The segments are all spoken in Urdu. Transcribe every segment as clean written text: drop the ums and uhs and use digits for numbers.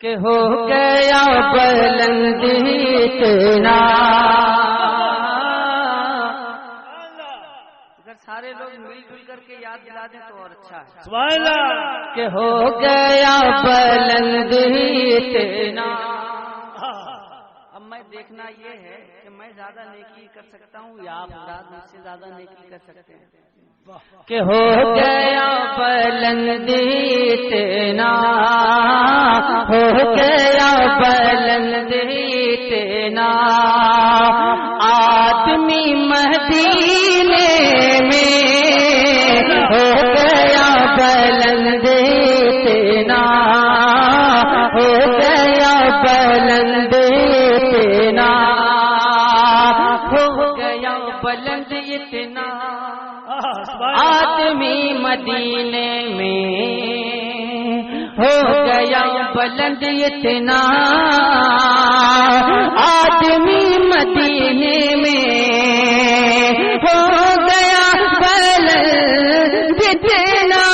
کہ ہو گیا بلند اتنا. اگر سارے لوگ مل جل کر کے یاد دلا دیں تو اور اچھا ہے. سبحان اللہ. کہ ہو گیا بلند اتنا. اب میں دیکھنا یہ ہے کہ میں زیادہ نیکی کر سکتا ہوں یا آپ حضرات مجھ سے زیادہ نیکی کر سکتے ہیں. کہ ہو گیا بلند اتنا، ہو گیا بلند اتنا، آدمی مدینے میں ہو گیا بلند اتنا، ہو گیا بلند اتنا، ہو گیا بلند اتنا، آدمی مدینے میں ہو گیا بلند اتنا، آدمی مدینے میں ہو گیا بلند اتنا.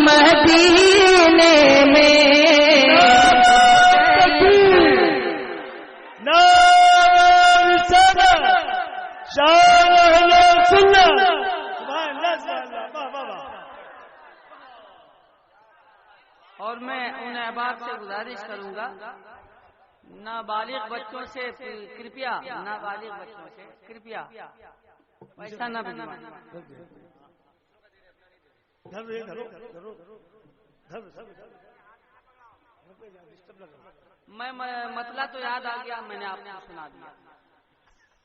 مدینے میں اور میں ان احباب سے گزارش کروں گا نابالغ بچوں سے کرپیا، نابالغ بچوں سے کرپیا پیسہ نہ بھجوائیں. میں مسئلہ تو یاد آ گیا، میں نے آپ کو سنا دیا.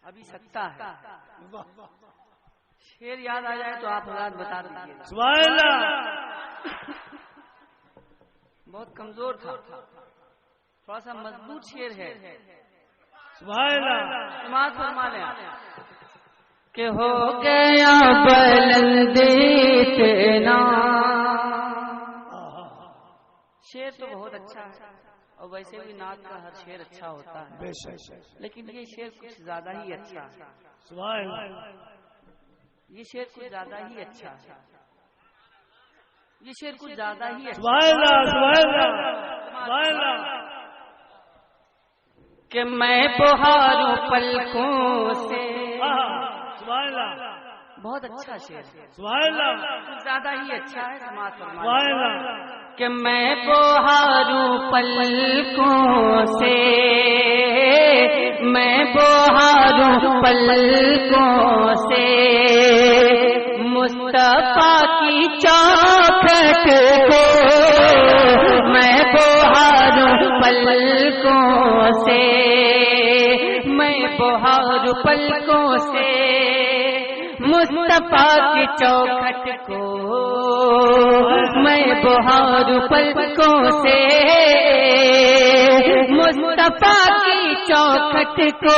ابھی سکتا ہے شعر یاد آ جائے تو آپ حضرات بتا دیجیے. سبحان اللہ. بہت کمزور تھا، تھوڑا سا مضبوط شعر ہے. سبحان اللہ. سماعت فرما لیں کہ ہو گیا بلند اتنا. شعر تو بہت اچھا ہے اور ویسے بھی نعت کا ہر شعر اچھا ہوتا ہے، لیکن یہ شعر کچھ زیادہ ہی اچھا ہے. سبحان اللہ. یہ شعر کچھ زیادہ ہی اچھا ہے. یہ شعر کچھ زیادہ ہی اچھا. سبحان اللہ. سبحان اللہ. سبحان اللہ. کہ میں بہاروں پلکوں سے. سبحان اللہ. بہت اچھا شعر ہے. سبحان اللہ. کچھ زیادہ ہی اچھا ہے. سماعت فرمائیں. سبحان اللہ. کہ میں بہاروں پلکوں سے، میں بہاروں پلکوں سے، مصطفیٰ کی چوکھٹ کو میں بہاروں پلکوں سے، میں بہاروں پلکوں سے، مصطفیٰ کی چوکھٹ کو میں بہاروں پلکوں سے، مصطفیٰ کی چوکھٹ کو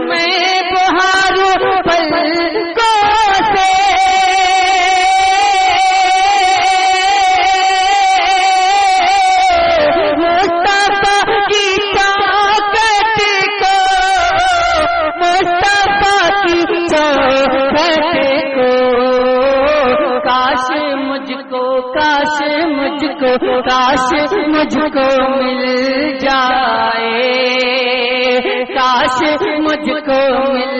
میں بہاروں پلکوں سے. کاش مجھ کو مل جائے، کاش مجھ کو مل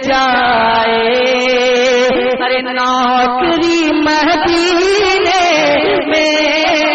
جائے. ارے نوکری مدینے میں